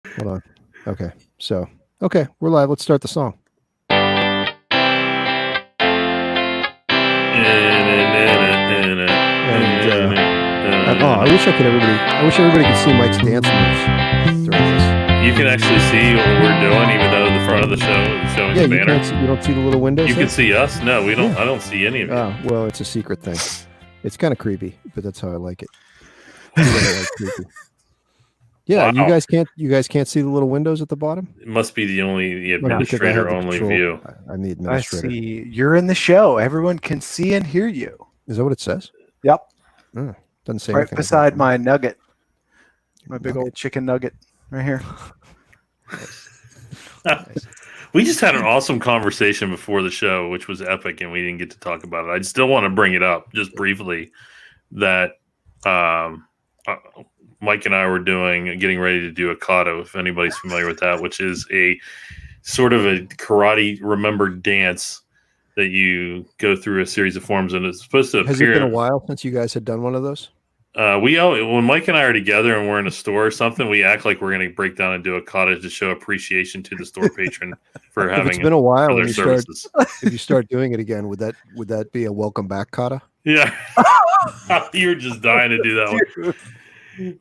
Hold on. Okay. So, okay, we're live. Let's start the song. I wish everybody could see Mike's dance moves during this. You can actually see what we're doing, even though the front of the show is showing the banner. You don't see the little windows. You can see us. No, we don't. Yeah. I don't see any of you. Oh, well, it's a secret thing. It's kind of creepy, but that's how I like it. Creepy. Yeah, wow. You guys can't see the little windows at the bottom? It must be the administrator only view. I'm the administrator. I see. You're in the show. Everyone can see and hear you. Is that what it says? Yep. Doesn't say right anything. Beside my nugget. My big old chicken nugget right here. Nice. We just had an awesome conversation before the show, which was epic, and we didn't get to talk about it. I still want to bring it up just briefly that Mike and I were getting ready to do a kata, if anybody's familiar with that, which is a sort of a karate remembered dance that you go through a series of forms, and it's supposed to appear. Has it been a while since you guys had done one of those? When Mike and I are together and we're in a store or something, we act like we're going to break down and do a kata to show appreciation to the store patron for having. It's been a while. Their services. If you start doing it again, would that be a welcome back kata? Yeah, you're just dying to do that one.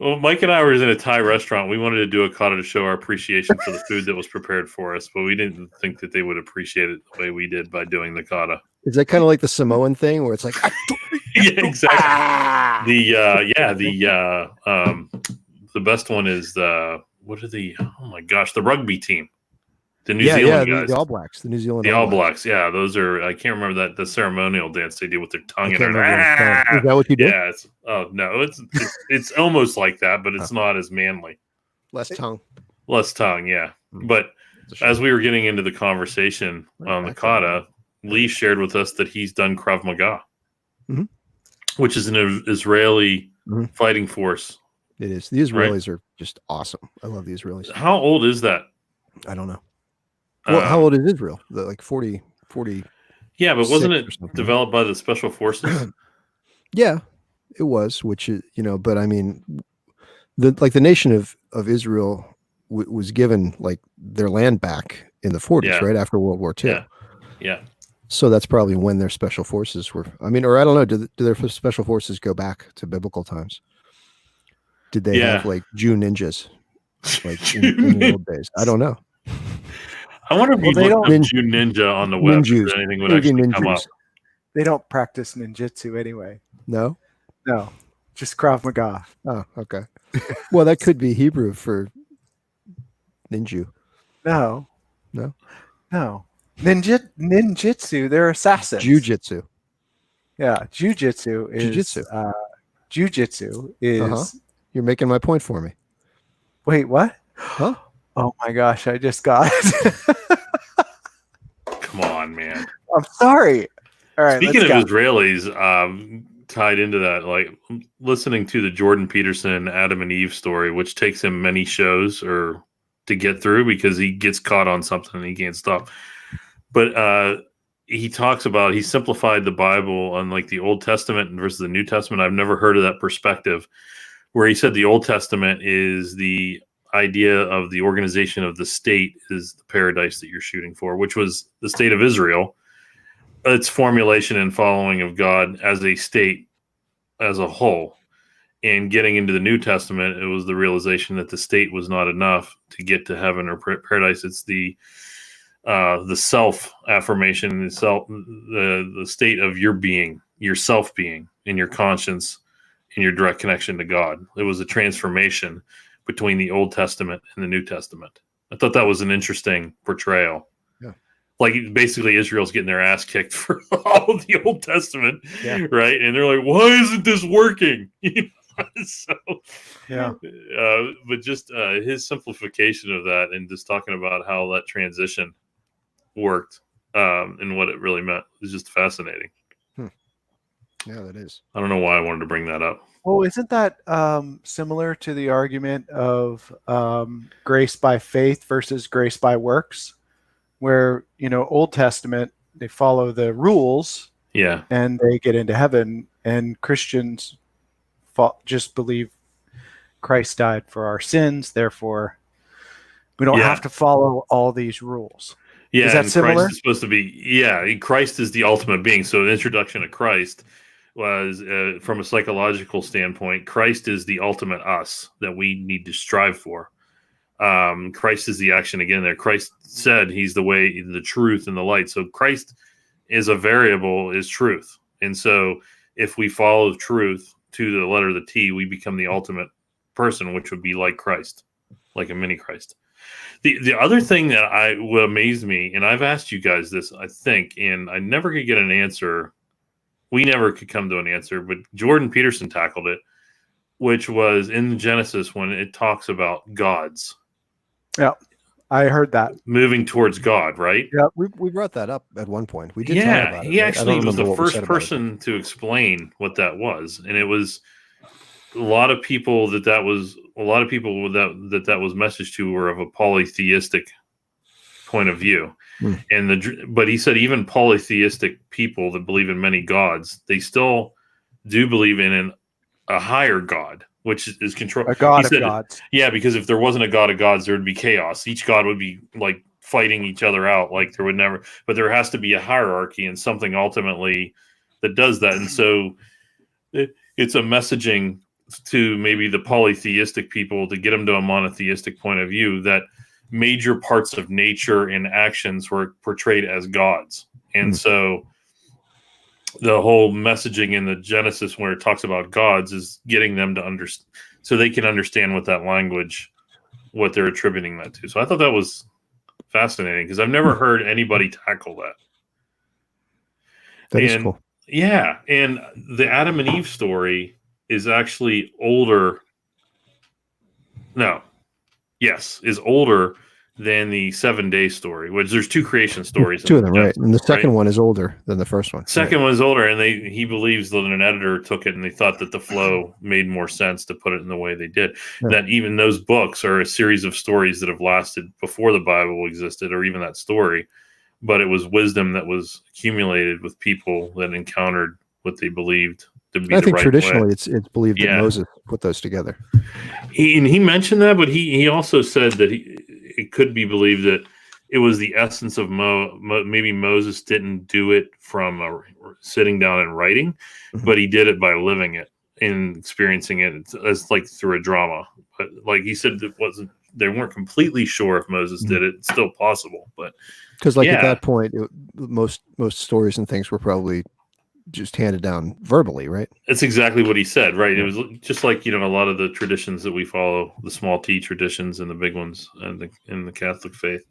Well, Mike and I were in a Thai restaurant. We wanted to do a kata to show our appreciation for the food that was prepared for us, but we didn't think that they would appreciate it the way we did by doing the kata. Is that kind of like the Samoan thing where it's like, yeah, exactly. The best one is the rugby team. The New Zealand guys. The All Blacks, the New Zealand All Blacks. Yeah, those are. I can't remember the ceremonial dance they do with their tongue in their. Is that what you do? Yeah. It's almost like that, but it's not as manly. Less tongue. Yeah. But as we were getting into the conversation on the kata, Lee shared with us that he's done Krav Maga, which is an Israeli fighting force. It is. The Israelis are just awesome. I love the Israelis. How old is that? I don't know. Well, how old is Israel? Like 40. Yeah, but wasn't it developed by the special forces? Yeah, it was. Which is, but I mean, the nation of Israel was given like their land back in the 40s, right after World War II. Yeah. So that's probably when their special forces were. I mean, or I don't know. Do their special forces go back to biblical times? Did they have like Jew ninjas, like in the old days? I don't know. I wonder if they don't Jew ninja on the web. If anything would actually come up. They don't practice ninjutsu anyway. No, just Krav Maga. Oh, okay. Well, that could be Hebrew for ninju. No. Ninjutsu. They're assassins. Jiu-jitsu. Yeah, Jiu-jitsu is. Jiu-jitsu is. You're making my point for me. Wait, what? Huh? Oh my gosh, I just got it. Come on, man. I'm sorry. All right. Speaking of Israelis, tied into that, like listening to the Jordan Peterson Adam and Eve story, which takes him many shows to get through because he gets caught on something and he can't stop. But he talks about, he simplified the Bible on like the Old Testament versus the New Testament. I've never heard of that perspective, where he said the Old Testament is the idea of the organization of the state is the paradise that you're shooting for, which was the state of Israel, its formulation and following of God as a state as a whole. And getting into the New Testament, it was the realization that the state was not enough to get to heaven or paradise. It's the self affirmation, the state of your being, your self being, and your conscience, and your direct connection to God. It was a transformation between the Old Testament and the New Testament. I thought that was an interesting portrayal. Yeah. Like basically Israel's getting their ass kicked for all of the Old Testament, right? And they're like, why isn't this working? But just his simplification of that and just talking about how that transition worked and what it really meant is just fascinating. Yeah, that is. I don't know why I wanted to bring that up. Well, isn't that similar to the argument of grace by faith versus grace by works, where, Old Testament, they follow the rules and they get into heaven, and Christians just believe Christ died for our sins, therefore We don't have to follow all these rules. Yeah, is that and similar? Christ is supposed to be, Christ is the ultimate being. So the introduction to Christ was, from a psychological standpoint, Christ is the ultimate us that we need to strive for. Christ is the action again there. Christ said he's the way, the truth, and the light. So Christ is a variable, is truth. And so if we follow truth to the letter of the T, we become the ultimate person, which would be like Christ, like a mini Christ. The other thing that would amaze me, and I've asked you guys this, I think, and I never could get an answer. We never could come to an answer, but Jordan Peterson tackled it, which was in Genesis when it talks about gods. Yeah, I heard that. Moving towards God, right? Yeah, we brought that up at one point. We did talk about it. He right? actually was the first person to explain what that was, and it was a lot of people that was messaged to were of a polytheistic point of view. But he said even polytheistic people that believe in many gods, they still do believe in a higher God, which is control. A God of gods. Yeah, because if there wasn't a God of gods, there would be chaos. Each god would be like fighting each other out, like there would never. But there has to be a hierarchy and something ultimately that does that. And so it's a messaging to maybe the polytheistic people to get them to a monotheistic point of view that major parts of nature and actions were portrayed as gods. And so the whole messaging in the Genesis where it talks about gods is getting them to understand, so they can understand what that language, what they're attributing that to. So I thought that was fascinating because I've never heard anybody tackle that. That is cool. Yeah. And the Adam and Eve story is actually older. Is older than the 7 day story, which there's two creation stories. Two of them, right? And the second one is older than the first one. Second one is older, and he believes that an editor took it and they thought that the flow made more sense to put it in the way they did. Yeah. That even those books are a series of stories that have lasted before the Bible existed, or even that story. But it was wisdom that was accumulated with people that encountered what they believed to be. I think traditionally it's believed that Moses put those together. He mentioned that, but he also said that it could be believed that it was the essence of maybe Moses didn't do it from sitting down and writing, but he did it by living it and experiencing it as like through a drama. But like he said, they weren't completely sure if Moses did it. It's still possible, but because at that point, most stories and things were probably just handed down verbally, right? That's exactly what he said, right? Yeah. It was just like, a lot of the traditions that we follow, the small T traditions and the big ones in the Catholic faith.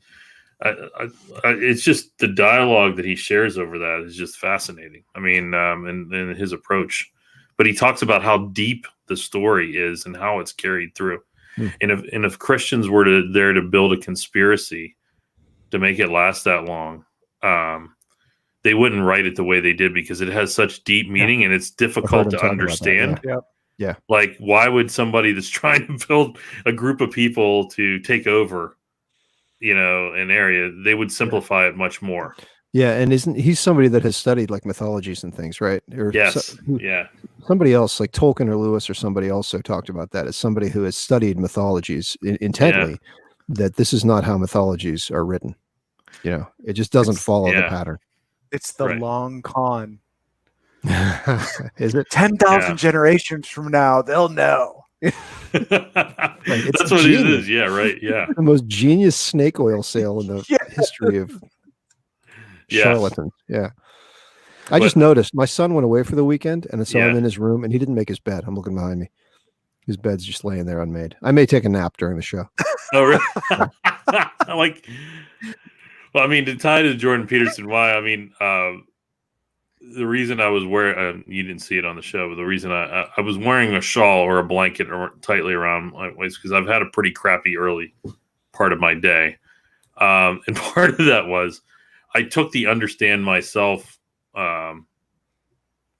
It's just the dialogue that he shares over that is just fascinating. I mean, and his approach, but he talks about how deep the story is and how it's carried through. And if Christians were there to build a conspiracy to make it last that long, they wouldn't write it the way they did because it has such deep meaning and it's difficult to understand. Yeah. Like, why would somebody that's trying to build a group of people to take over, an area, they would simplify it much more. Yeah. And he's somebody that has studied like mythologies and things, right? Somebody else like Tolkien or Lewis or somebody also talked about that as somebody who has studied mythologies intently, that this is not how mythologies are written. It just doesn't follow the pattern. It's the long con. Is it 10,000 generations from now? They'll know. That's what it is. Yeah, right. Yeah, the most genius snake oil sale in the history of charlatans. Yeah, I just noticed my son went away for the weekend, and I saw him in his room, and he didn't make his bed. I'm looking behind me. His bed's just laying there unmade. I may take a nap during the show. Oh, really? Well, I mean, to tie to Jordan Peterson, why? I mean, the reason I was wearing, you didn't see it on the show, but the reason I was wearing a shawl or a blanket or tightly around my waist because I've had a pretty crappy early part of my day. And part of that was I took the understand myself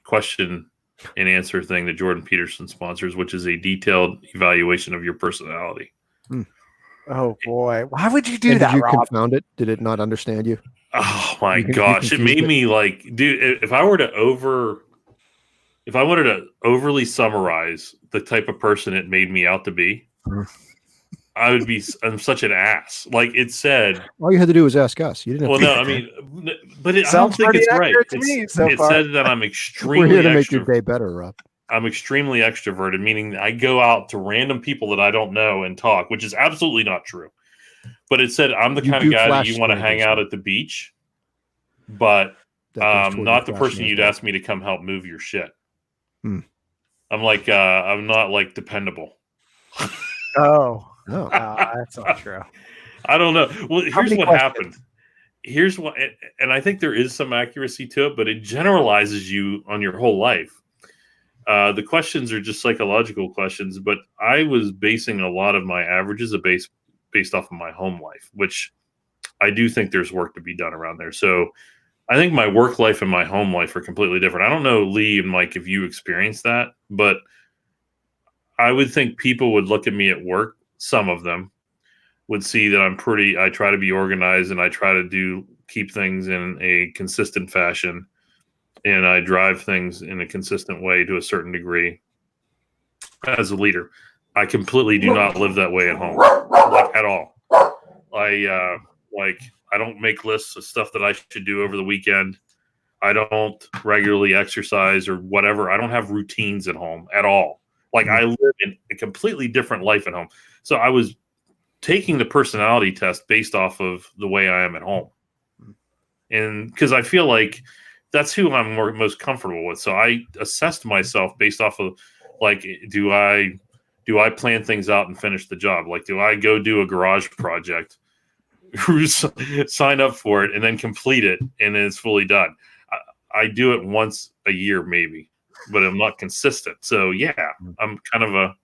question and answer thing that Jordan Peterson sponsors, which is a detailed evaluation of your personality. Oh boy! Why would you do that, Did you Rob? confound it? Did it not understand you? Oh my gosh! It made me dude. If I wanted to overly summarize the type of person it made me out to be, I'm such an ass. Like it said, all you had to do was ask us. You didn't. Well, no, I mean, but I don't think it's right. To me so it far. said that I'm extremely. We're here to make your day better, Rob. I'm extremely extroverted, meaning I go out to random people that I don't know and talk, which is absolutely not true. But it said I'm the kind of guy that you want to hang out at the beach, but not the person you'd ask me to come help move your shit. I'm like, I'm not like dependable. Oh, no, that's not true. I don't know. Well, here's what happened. Here's what, and I think there is some accuracy to it, but it generalizes you on your whole life. The questions are just psychological questions, but I was basing a lot of my averages based off of my home life, which I do think there's work to be done around there. So I think my work life and my home life are completely different. I don't know, Lee and Mike, if you experienced that, but I would think people would look at me at work. Some of them would see that I try to be organized and I try to keep things in a consistent fashion. And I drive things in a consistent way to a certain degree as a leader. I completely do not live that way at home, like at all. I don't make lists of stuff that I should do over the weekend. I don't regularly exercise or whatever. I don't have routines at home at all. Like I live in a completely different life at home. So I was taking the personality test based off of the way I am at home. And because I feel like that's who I'm most comfortable with. So I assessed myself based off of like, do I plan things out and finish the job? Like, do I go do a garage project, sign up for it, and then complete it, and then it's fully done? I do it once a year, maybe, but I'm not consistent. So yeah, I'm kind of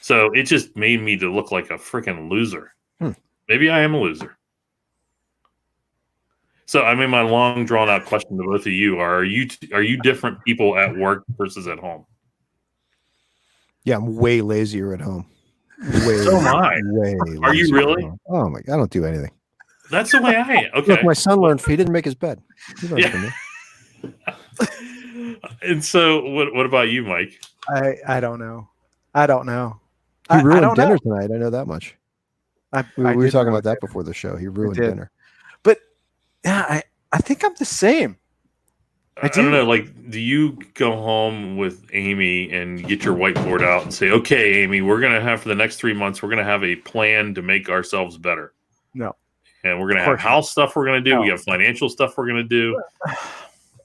so it just made me to look like a freaking loser. Maybe I am a loser. So I mean, my long drawn out question to both of you are you different people at work versus at home? Yeah, I'm way lazier at home. So am I. Are you really? Oh my! I don't do anything. That's the way I am. Okay. Look, my son learned. He didn't make his bed. He learned from me. And so, what about you, Mike? I don't know. I don't know. He ruined dinner tonight. I know that much. We were talking about that dinner before the show. He ruined dinner. But yeah, I think I'm the same. I don't know. Like, do you go home with Amy and get your whiteboard out and say, "Okay, Amy, we're gonna have for the next 3 months, we're gonna have a plan to make ourselves better." No. And we're gonna have house stuff we're gonna do. No. We have financial stuff we're gonna do.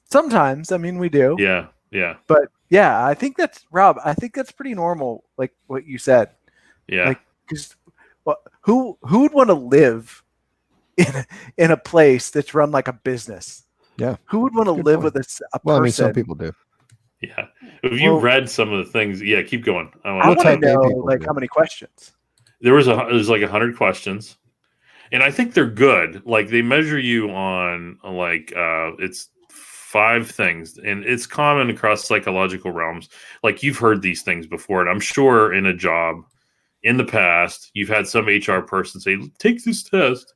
Sometimes, I mean, we do. Yeah, yeah. But yeah, I think that's Rob. I think that's pretty normal, like what you said. Yeah. Like, because who would want to live in a place that's run like a business? Yeah. Who would want to live with a person? Well, I mean, some people do. Yeah. If you read some of the things, yeah, keep going. I want to know, like, how many questions? There's like 100 questions, and I think they're good. Like, they measure you on like it's 5 things, and it's common across psychological realms. Like, you've heard these things before, and I'm sure in a job in the past you've had some HR person say, "Take this test,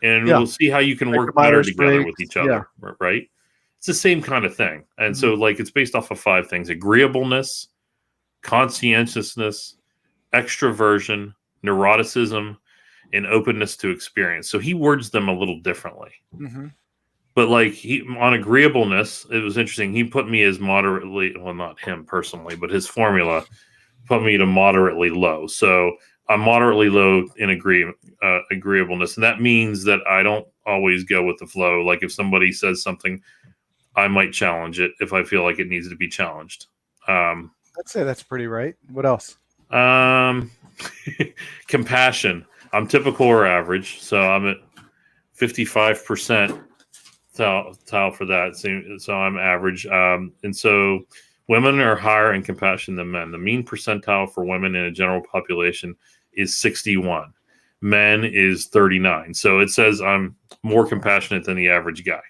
and we'll see how you can work better together with each other." Yeah. Right? It's the same kind of thing. And so, like, it's based off of 5 things: agreeableness, conscientiousness, extroversion, neuroticism, and openness to experience. So he words them a little differently. Mm-hmm. But like on agreeableness, it was interesting. He put me as moderately, well, not him personally, but his formula put me to moderately low. So I'm moderately low in agreeableness. And that means that I don't always go with the flow. Like, if somebody says something, I might challenge it if I feel like it needs to be challenged. I'd say that's pretty right. What else? Compassion. I'm typical or average. So I'm at 55% tile for that. So I'm average. And so women are higher in compassion than men. The mean percentile for women in a general population is 61. Men is 39. So it says I'm more compassionate than the average guy.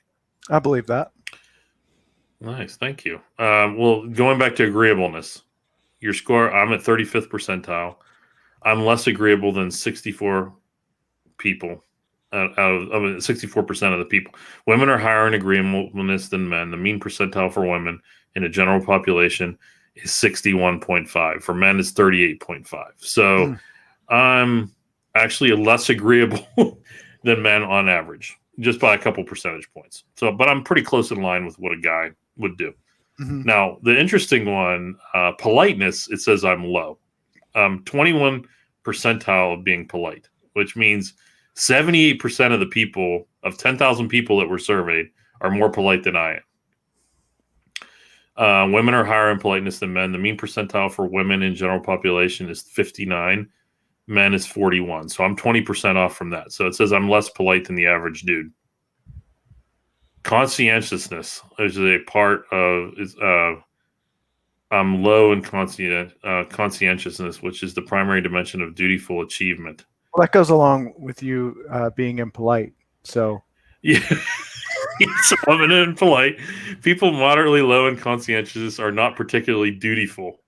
I believe that. Nice. Thank you. Well, going back to agreeableness, your score, I'm at 35th percentile. I'm less agreeable than 64 people out of 64% of the people. Women are higher in agreeableness than men. The mean percentile for women in a general population is 61.5. For men, it's 38.5. So I'm actually less agreeable than men on average, just by a couple percentage points. So, but I'm pretty close in line with what a guy would do. Mm-hmm. Now, the interesting one, politeness, it says I'm low. 21 percentile of being polite, which means 78% of the people, of 10,000 people that were surveyed, are more polite than I am. Women are higher in politeness than men. The mean percentile for women in general population is 59. Men is 41. So I'm 20% off from that. So it says I'm less polite than the average dude. Conscientiousness is a part of I'm low in conscientiousness, which is the primary dimension of dutiful achievement. Well, that goes along with you being impolite. So yeah. So I'm impolite. People moderately low in conscientiousness are not particularly dutiful.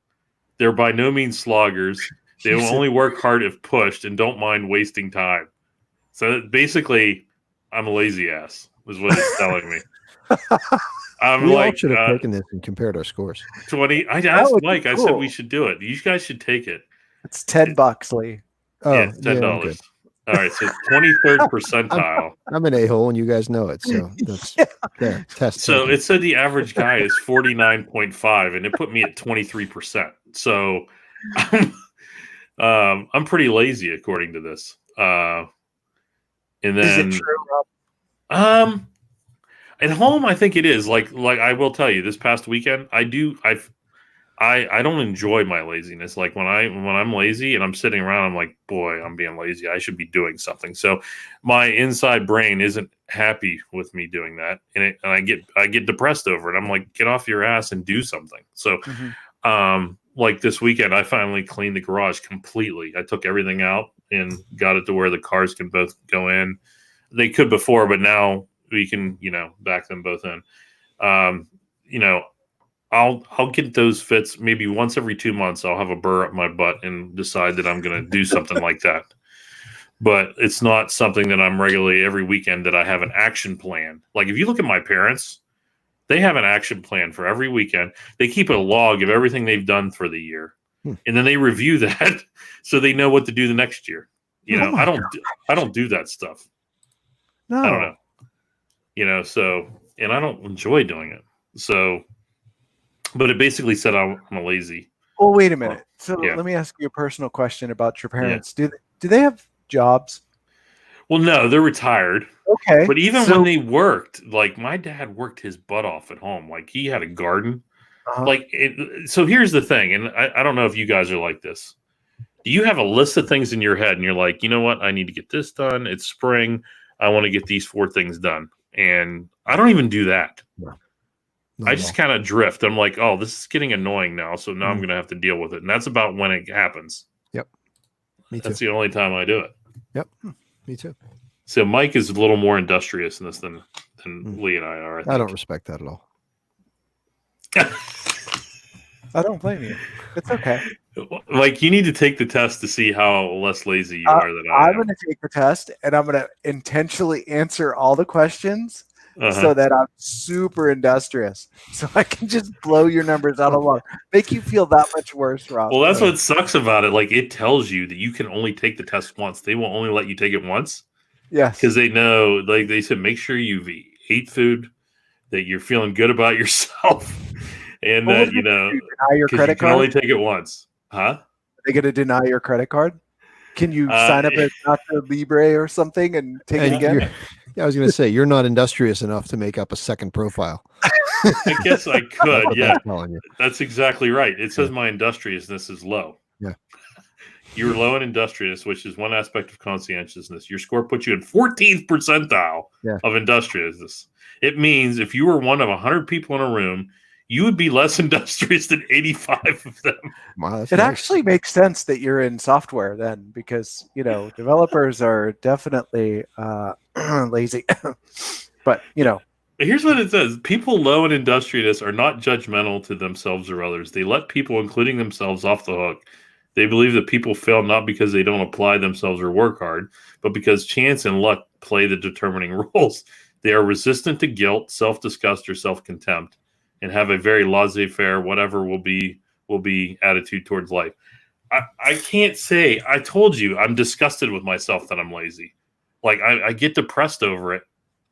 They're by no means sloggers. They will only work hard if pushed and don't mind wasting time. So basically, I'm a lazy ass, is what it's telling me. We all should have taken this and compared our scores. 20. I asked Mike. Cool. I said we should do it. You guys should take it. It's $10, Lee. Oh, yeah, it's $10. All right, so 23rd percentile. I'm an a-hole, and you guys know it. So that's there. Test. So it said the average guy is 49.5, and it put me at 23%. So I'm pretty lazy according to this. And then is it true, Rob? At home, I think it is. Like I will tell you, this past weekend, I don't enjoy my laziness. Like when I'm lazy and I'm sitting around, I'm like, boy, I'm being lazy. I should be doing something. So my inside brain isn't happy with me doing that, and I get depressed over it. I'm like, get off your ass and do something. So, like this weekend, I finally cleaned the garage completely. I took everything out and got it to where the cars can both go in. They could before, but now we can, back them both in. I'll get those fits maybe once every 2 months. I'll have a burr up my butt and decide that I'm going to do something like that. But it's not something that I'm regularly every weekend that I have an action plan. Like if you look at my parents, they have an action plan for every weekend. They keep a log of everything they've done for the year. And then they review that so they know what to do the next year. I don't do that stuff. No. I don't know. So, and I don't enjoy doing it. So, but it basically said I'm a lazy. Well, wait a minute. So let me ask you a personal question about your parents. Yeah. Do they have jobs? Well, no, they're retired. Okay. But even when they worked, like my dad worked his butt off at home. Like he had a garden. So here's the thing, and I don't know if you guys are like this. Do you have a list of things in your head and you're like, you know what? I need to get this done. It's spring. I want to get these 4 things done. And I don't even do that. No. I just kind of drift. I'm like, oh, this is getting annoying now. So now I'm going to have to deal with it. And that's about when it happens. Yep. Me too. That's the only time I do it. Yep. Me too. So Mike is a little more industrious in this than Lee and I are. I don't respect that at all. I don't blame you. It's okay. Like you need to take the test to see how less lazy you are than I am. I'm going to take the test and I'm going to intentionally answer all the questions so that I'm super industrious. So I can just blow your numbers out of water. Make you feel that much worse, Rob. Well, that's what sucks about it. Like it tells you that you can only take the test once. They will only let you take it once. Yes. Because they know, like they said, make sure you've ate food, that you're feeling good about yourself. And that, deny your credit you can card? only take it once. Huh? Are they going to deny your credit card? Can you sign up as Dr. Libre or something and take it again? I was going to say, you're not industrious enough to make up a second profile. I guess I could. Yeah. You. That's exactly right. It says my industriousness is low. Yeah. You're low in industrious, which is one aspect of conscientiousness. Your score puts you in 14th percentile of industriousness. It means if you were one of 100 people in a room, you would be less industrious than 85 of them. Wow, it actually makes sense that you're in software then, because developers are definitely lazy. But here's what it says: people low in industriousness are not judgmental to themselves or others. They let people, including themselves, off the hook. They believe that people fail not because they don't apply themselves or work hard, but because chance and luck play the determining roles. They are resistant to guilt, self-disgust, or self-contempt, and have a very laissez-faire, whatever will be attitude towards life. I can't say. I told you I'm disgusted with myself that I'm lazy. Like I get depressed over it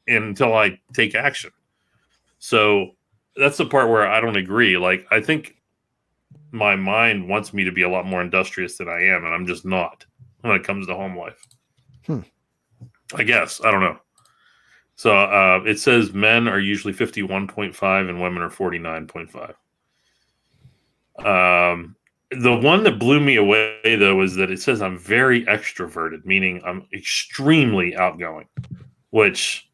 until I take action. So that's the part where I don't agree. Like I think my mind wants me to be a lot more industrious than I am, and I'm just not when it comes to home life. I guess. I don't know. So it says men are usually 51.5 and women are 49.5. The one that blew me away, though, is that it says I'm very extroverted, meaning I'm extremely outgoing, which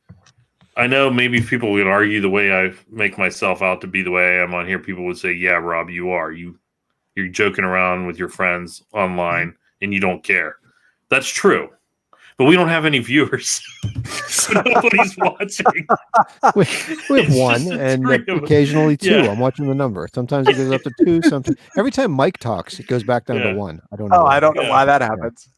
I know maybe people would argue the way I make myself out to be the way I am on here. People would say, yeah, Rob, you are. You're joking around with your friends online and you don't care. That's true. But we don't have any viewers. So nobody's watching. We have one and occasionally two. Yeah. I'm watching the number. Sometimes it goes up to two. Sometimes every time Mike talks, it goes back down to one. I don't know. I don't know why that happens.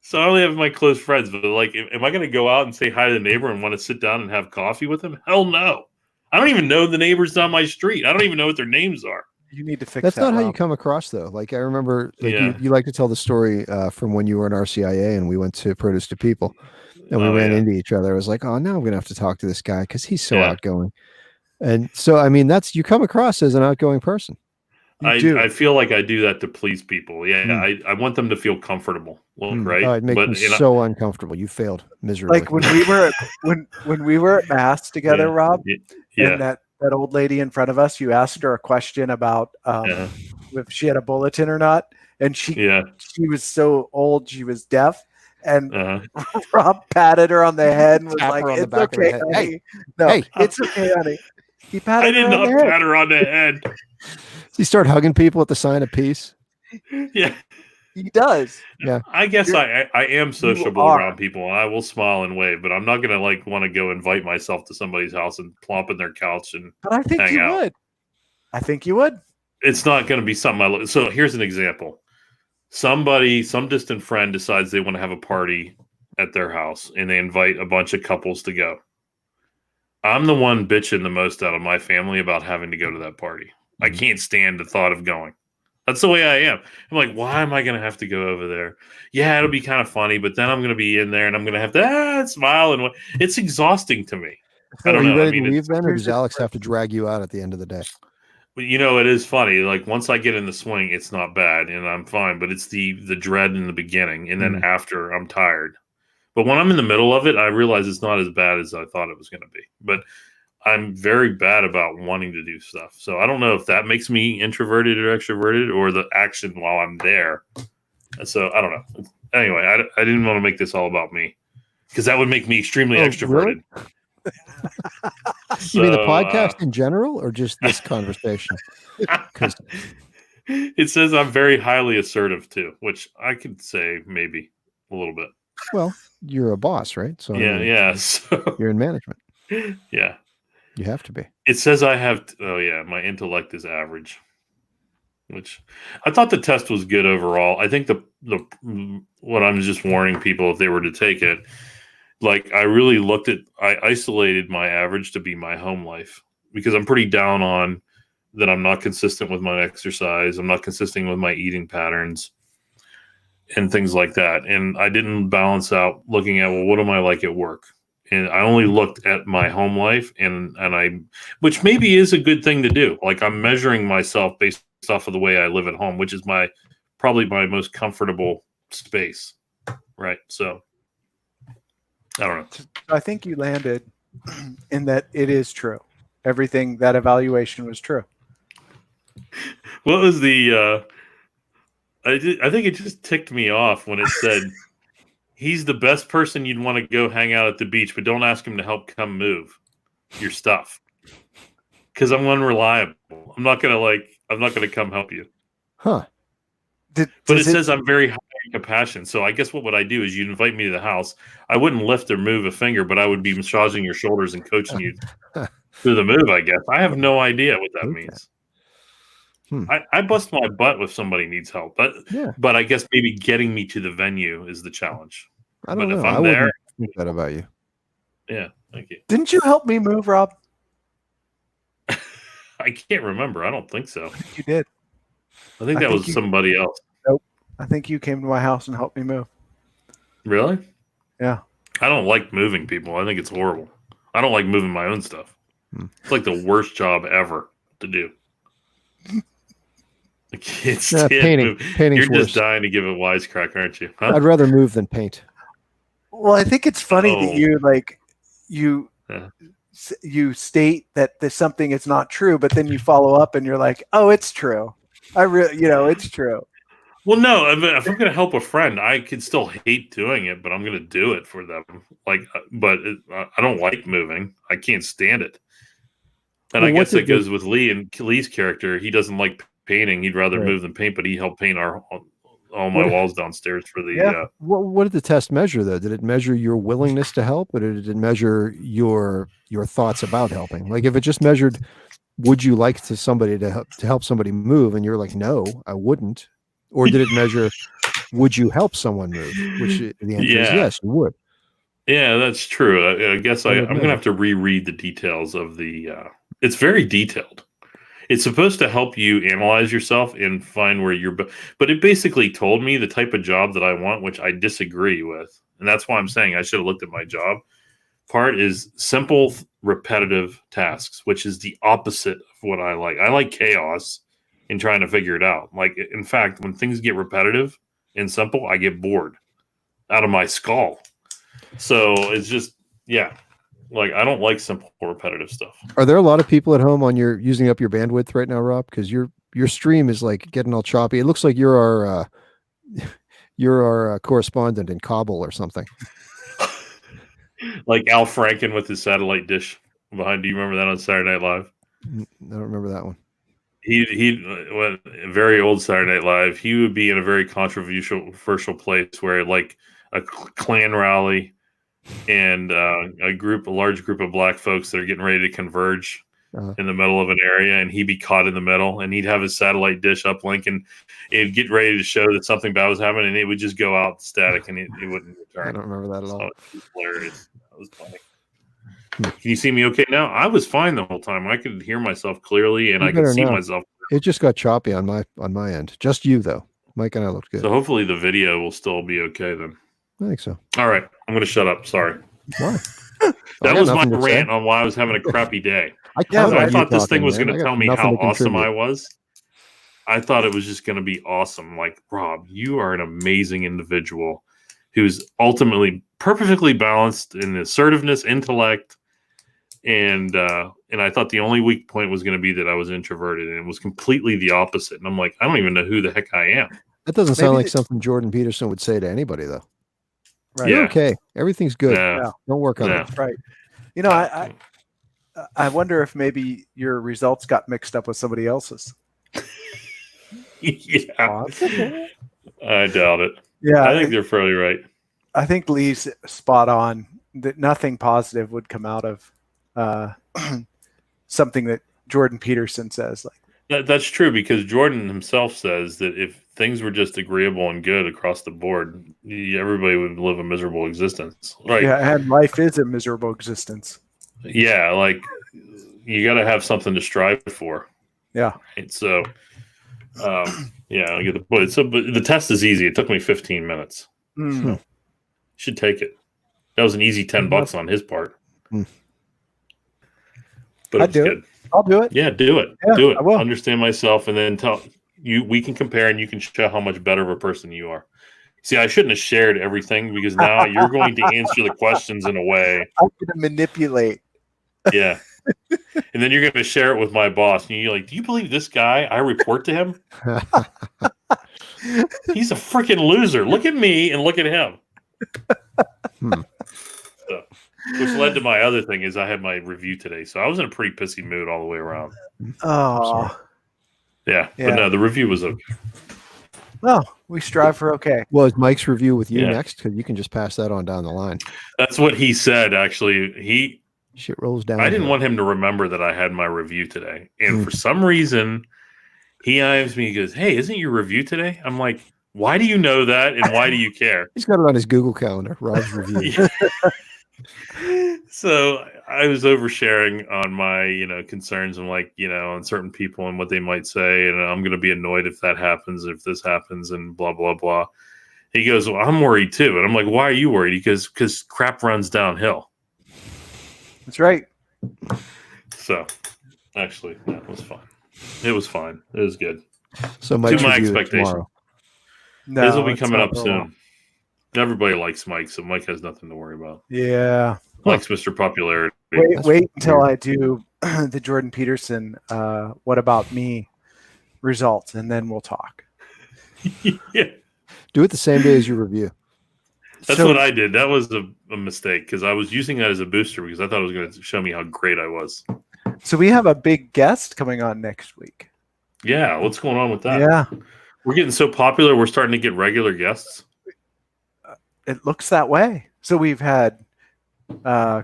So I only have my close friends, but like, am I going to go out and say hi to the neighbor and want to sit down and have coffee with him? Hell no. I don't even know the neighbors down my street. I don't even know what their names are. You need to fix That's that. That's not how you come across, though. Like I remember, like you like to tell the story from when you were in RCIA and we went to Produce to People, and we ran into each other. I was like, oh, now I'm going to have to talk to this guy because he's so outgoing. And so, I mean, you come across as an outgoing person. I feel like I do that to please people. Yeah, I want them to feel comfortable, right? Oh, it makes me so uncomfortable. You failed miserably. Like when we were at Mass together, Rob, and that old lady in front of us, you asked her a question about if she had a bulletin or not, and she was so old, she was deaf, and Rob patted her on the head and was like, "It's okay, honey. It's okay, honey." He patted her on the head. I did not pat her on the head. You start hugging people at the sign of peace. Yeah, he does. Yeah, I guess I am sociable around people, and I will smile and wave, but I'm not gonna want to go invite myself to somebody's house and plop in their couch and. But I think you would. I think you would. It's not going to be something So here's an example. Some distant friend decides they want to have a party at their house, and they invite a bunch of couples to go. I'm the one bitching the most out of my family about having to go to that party. I can't stand the thought of going. That's the way I am. I'm like, why am I going to have to go over there? Yeah, it'll be kind of funny, but then I'm going to be in there and I'm going to have to smile. And it's exhausting to me. So I don't know. Are you ready to leave then, or does Alex have to drag you out at the end of the day? But it is funny. Like once I get in the swing, it's not bad and I'm fine. But it's the dread in the beginning, and then after, I'm tired. But when I'm in the middle of it, I realize it's not as bad as I thought it was going to be. But I'm very bad about wanting to do stuff. So I don't know if that makes me introverted or extroverted or the action while I'm there. So I don't know. Anyway, I didn't want to make this all about me because that would make me extremely extroverted. Really? You mean the podcast in general or just this conversation? It says I'm very highly assertive too, which I could say maybe a little bit. Well, you're a boss, right? So So you're in management. Yeah. You have to be. It says I have. My intellect is average, which I thought the test was good overall. I think the what I'm just warning people if they were to take it, like I really I isolated my average to be my home life because I'm pretty down on that. I'm not consistent with my exercise. I'm not consistent with my eating patterns and things like that. And I didn't balance out looking at, well, what am I like at work? And I only looked at my home life and which maybe is a good thing to do. Like I'm measuring myself based off of the way I live at home, which is probably my most comfortable space. Right. So I don't know. I think you landed in that it is true. Everything, that evaluation was true. What was the, I think it just ticked me off when it said, he's the best person you'd want to go hang out at the beach, but don't ask him to help come move your stuff. Because I'm unreliable. I'm not gonna come help you. Huh. But it says I'm very high in compassion. So I guess what would I do is you'd invite me to the house. I wouldn't lift or move a finger, but I would be massaging your shoulders and coaching you through the move, I guess. I have no idea what that means. I bust my butt if somebody needs help, but I guess maybe getting me to the venue is the challenge. I don't know. If I'm there, think that about you. Yeah, thank you. Didn't you help me move, Rob? I can't remember. I don't think so. You did. I think that was somebody else. I think you came to my house and helped me move. Really? Yeah. I don't like moving people. I think it's horrible. I don't like moving my own stuff. It's like the worst job ever to do. I can't stand painting. Painting's You're just worse. dying to give a wisecrack, aren't you? Huh? I'd rather move than paint. Well, I think it's funny that Yeah. you state that there's something is not true, but then you follow up and you're like, oh, it's true. It's true. Well, no, if I'm going to help a friend, I can still hate doing it, but I'm going to do it for them. I don't like moving. I can't stand it. And I guess it goes with Lee and Lee's character. He doesn't like painting. He'd rather move than paint, but he helped paint all my walls downstairs for the. Yeah. What did the test measure, though? Did it measure your willingness to help, or did it measure your thoughts about helping? Like, if it just measured, would you like somebody to help somebody move, and you're like, no, I wouldn't, or did it measure, would you help someone move? Which the answer is yes, you would. Yeah, that's true. I guess I'm going to have to reread the details of the. It's very detailed. It's supposed to help you analyze yourself and find where you're. But it basically told me the type of job that I want, which I disagree with. And that's why I'm saying I should have looked at my job. Part is simple, repetitive tasks, which is the opposite of what I like. I like chaos in trying to figure it out. Like, in fact, when things get repetitive and simple, I get bored out of my skull. So it's just, like, I don't like simple, repetitive stuff. Are there a lot of people at home using up your bandwidth right now, Rob? Because your stream is like getting all choppy. It looks like you're our correspondent in Kabul or something. Like Al Franken with his satellite dish behind. Do you remember that on Saturday Night Live? I don't remember that one. He went very old Saturday Night Live. He would be in a very controversial place where, like, a Klan rally and a large group of black folks that are getting ready to converge in the middle of an area, and he'd be caught in the middle, and he'd have his satellite dish uplink, and it'd get ready to show that something bad was happening, and it would just go out static, and it wouldn't return. I don't remember that at all. It was hilarious. That was funny. Can you see me okay now? I was fine the whole time. I could hear myself clearly, and I could see myself. It just got choppy on my end. Just you, though. Mike and I looked good. So hopefully the video will still be okay then. I think so. All right. I'm going to shut up. Sorry. Why? That was my rant on why I was having a crappy day. I thought this thing was going to tell me how awesome I was. I thought it was just going to be awesome. Like, Rob, you are an amazing individual who's ultimately perfectly balanced in assertiveness, intellect, and I thought the only weak point was going to be that I was introverted, and it was completely the opposite. And I'm like, I don't even know who the heck I am. That doesn't sound like something Jordan Peterson would say to anybody, though. Right. You're okay. Everything's good. Yeah. Don't work on it. Right. I wonder if maybe your results got mixed up with somebody else's. Yeah. I doubt it. Yeah. I think they're fairly right. I think Lee's spot on that nothing positive would come out of something that Jordan Peterson says. That's true, because Jordan himself says that if things were just agreeable and good across the board, everybody would live a miserable existence. Right? Yeah, and life is a miserable existence. Yeah, like, you got to have something to strive for. Yeah. Right? So, I get the point. So, but the test is easy. It took me 15 minutes. So, should take it. That was an easy $10 on his part. But it's good. I'll do it. Yeah, do it. Yeah, do it. I will. Understand myself, and then tell you. We can compare, and you can show how much better of a person you are. See, I shouldn't have shared everything, because now you're going to answer the questions in a way. I'm going to manipulate. Yeah. And then you're going to share it with my boss, and you're like, "Do you believe this guy? I report to him. He's a freaking loser. Look at me and look at him." So, which led to my other thing is I had my review today, so I was in a pretty pissy mood all the way around. Oh, yeah. But no, the review was okay. Well, we strive for okay. Well, is Mike's review with you next? Because you can just pass that on down the line. That's what he said. Actually, shit rolls down. I didn't want him to remember that I had my review today, and for some reason, he eyes me. He goes, "Hey, isn't your review today?" I'm like, "Why do you know that, and why do you care?" He's got it on his Google Calendar. Rob's review. So I was oversharing on my, concerns and on certain people and what they might say, and I'm going to be annoyed if that happens, if this happens, and blah blah blah. He goes, "Well, I'm worried too," and I'm like, "Why are you worried?" He goes, "Because crap runs downhill." That's right. So, actually, that was fun. It was fine. It was good. So Mike's To my review is expectation. tomorrow. No, His will be it's coming not up for a soon. while. Everybody likes Mike, so Mike has nothing to worry about. Yeah. Mike's Mr. Popularity. Wait until I do the Jordan Peterson "What About Me" results, and then we'll talk. Yeah, Do it the same day as your review. that's what I did. That was a mistake because I was using that as a booster because I thought it was going to show me how great I was. So we have a big guest coming on next week. Yeah, what's going on with that? Yeah, We're getting so popular, we're starting to get regular guests. it looks that way. So we've had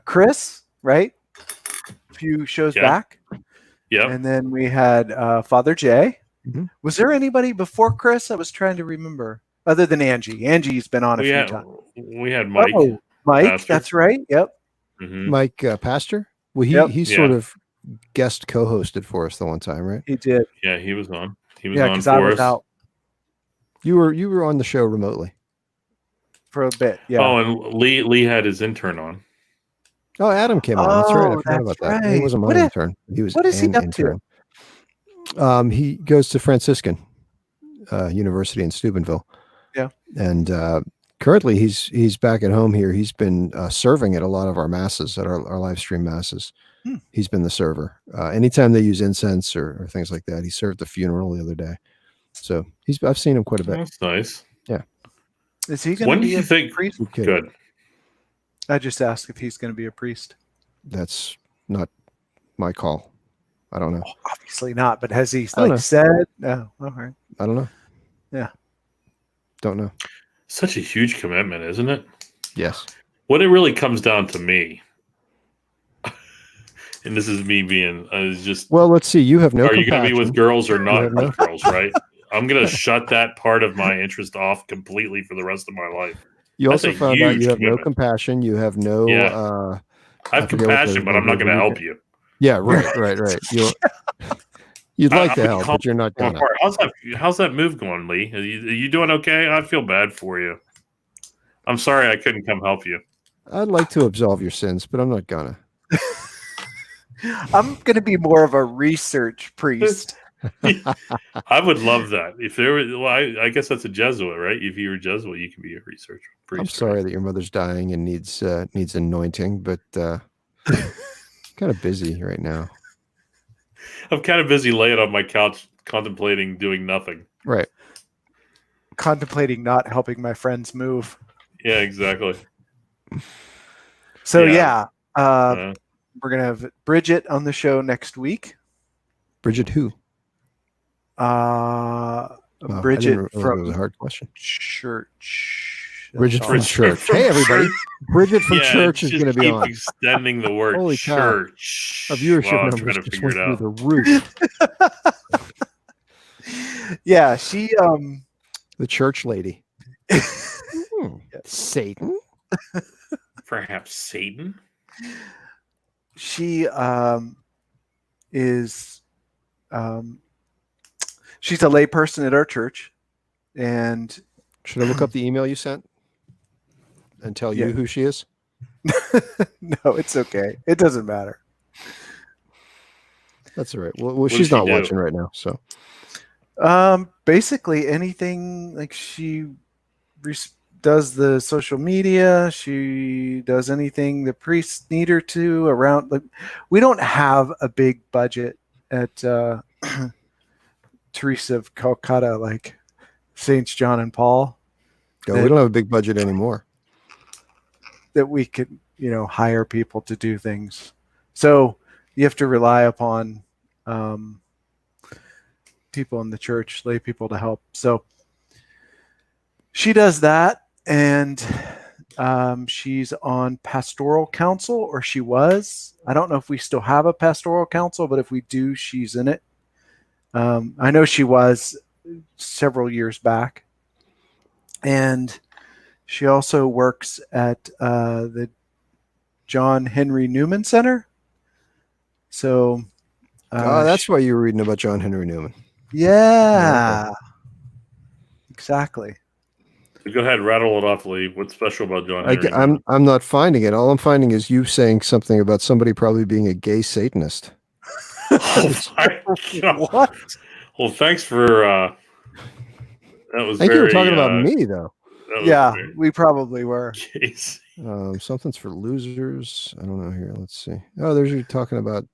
Chris, right? A few shows back. Yeah. And then we had Father Jay. Mhm. Was there anybody before Chris? I was trying to remember. Other than Angie. Angie's been on a few times. We had Mike. Oh, Mike, Pastor. that's right. Yep. Mm-hmm. Mike Pastor. Well, he sort of guest co-hosted for us the one time, right? He did. Yeah, he was on. He was on because I for was us. out You were on the show remotely. for a bit. Yeah. Oh, and Lee had his intern on. Oh, Adam came on. That's right. I Oh, forgot about that's that. He right. wasn't my intern. He was what is he an up to? intern. He goes to Franciscan University in Steubenville. Yeah. And currently he's back at home here. He's been serving at a lot of our masses, at our live stream masses. He's been the server. Anytime they use incense or things like that, he served the funeral the other day. So I've seen him quite a bit. That's nice. Yeah. Is he going to be a priest? Good. I just asked if he's going to be a priest. That's not my call. I don't know. Oh, obviously not, but has he said? No. All right. I don't know. Yeah. Don't know. Such a huge commitment, isn't it? Yes. What it really comes down to me, and this is me being just. Well, let's see. You have no. Are you going to be with girls or not with girls? Right. I'm going to shut that part of my interest off completely for the rest of my life. You That's also found out you have commitment. no compassion. You have no. Yeah. I have compassion, but I'm not going to help you. Yeah. Right. You'd like to help, but you're not gonna. How's that move going, Lee? Are you doing okay? I feel bad for you. I'm sorry I couldn't come help you. I'd like to absolve your sins, but I'm not gonna. I'm going to be more of a research priest. I would love that. If there was, well, I guess that's a Jesuit, right? If you were Jesuit, you could be a research priest. I'm sorry that your mother's dying and needs anointing, but kind of busy right now. I'm kind of busy laying on my couch contemplating doing nothing. Right. Contemplating not helping my friends move. Yeah, exactly. So we're going to have Bridget on the show next week. Bridget who? Bridget from it was a hard question. Church. Bridget from church. Hey everybody. Bridget from church is going to be on. Extending the word Holy church. Our viewership numbers just went through the roof. Yeah, she the church lady. Satan? Perhaps Satan? She is she's a lay person at our church. And should I look up the email you sent and tell you who she is? No, it's okay. It doesn't matter. That's all right. Well she's not watching right now, so. Basically anything, like she does the social media. She does anything the priests need her to around. Like, we don't have a big budget at Teresa of Calcutta like Saints John and Paul. Yeah, we don't have a big budget anymore. That we could, hire people to do things. So you have to rely upon people in the church, lay people to help. So she does that, and she's on pastoral council, or she was. I don't know if we still have a pastoral council, but if we do, she's in it. I know she was several years back. And she also works at the John Henry Newman Center. So, that's why you were reading about John Henry Newman. Yeah, exactly. Go ahead, rattle it off, Lee. What's special about John Henry Newman? I'm not finding it. All I'm finding is you saying something about somebody probably being a gay Satanist. Oh my God. What? Well, thanks for that was I think you were talking about me, though. Yeah, we probably were. Something's for losers. I don't know here. Let's see. Oh, you're talking about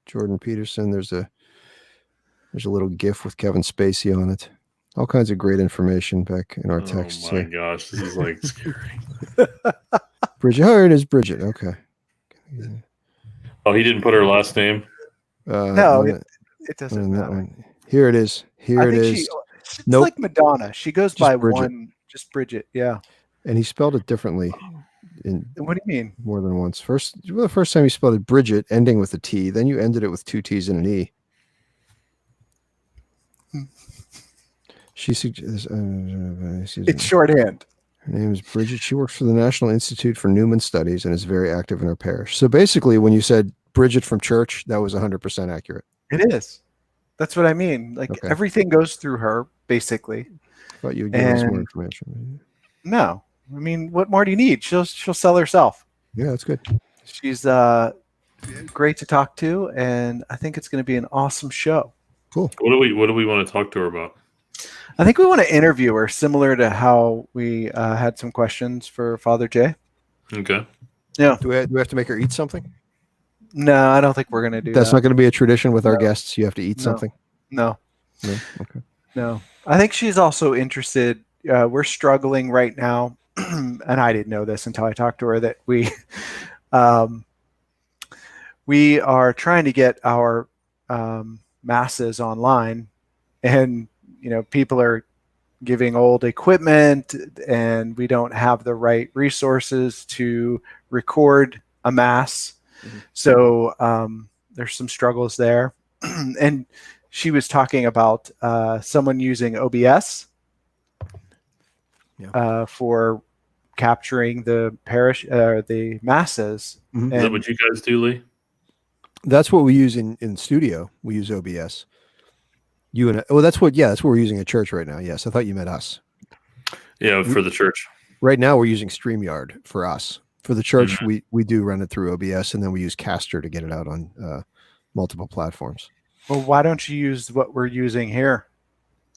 Jordan Peterson. There's a little GIF with Kevin Spacey on it. All kinds of great information back in our texts. Oh my gosh, this is like scary. Bridget, here it is, Bridget. Okay. Oh, he didn't put her last name. No, it doesn't matter. Here it is. Here it is. It's like Madonna. She goes by Bridget. just Bridget. Yeah. And he spelled it differently. What do you mean? More than once. The first time you spelled it Bridget, ending with a T. Then you ended it with 2 T's and an E. She suggests it's shorthand. Her name is Bridget. She works for the National Institute for Newman Studies and is very active in her parish. So basically, when you said Bridget from church, that was 100% accurate. It is. That's what I mean. Like everything goes through her, basically. I thought you would give us more information. No, I mean, what more do you need? She'll sell herself. Yeah, that's good. She's great to talk to, and I think it's going to be an awesome show. Cool. What do we want to talk to her about? I think we want to interview her, similar to how we had some questions for Father Jay. Okay. Yeah. Do we have to make her eat something? No, I don't think we're going to do that. That's not going to be a tradition with our guests. You have to eat something? No. Okay. No. I think she's also interested. We're struggling right now, and I didn't know this until I talked to her, that we are trying to get our masses online, and people are giving old equipment, and we don't have the right resources to record a mass. Mm-hmm. So there's some struggles there. And she was talking about someone using OBS for capturing the parish, the masses. Mm-hmm. Is that what you guys do, Lee? That's what we use in studio. We use OBS. That's what we're using at church right now. Yes, I thought you meant us. Yeah, for the church. Right now we're using StreamYard for us. For the church, we do run it through OBS, and then we use Caster to get it out on multiple platforms. Well, why don't you use what we're using here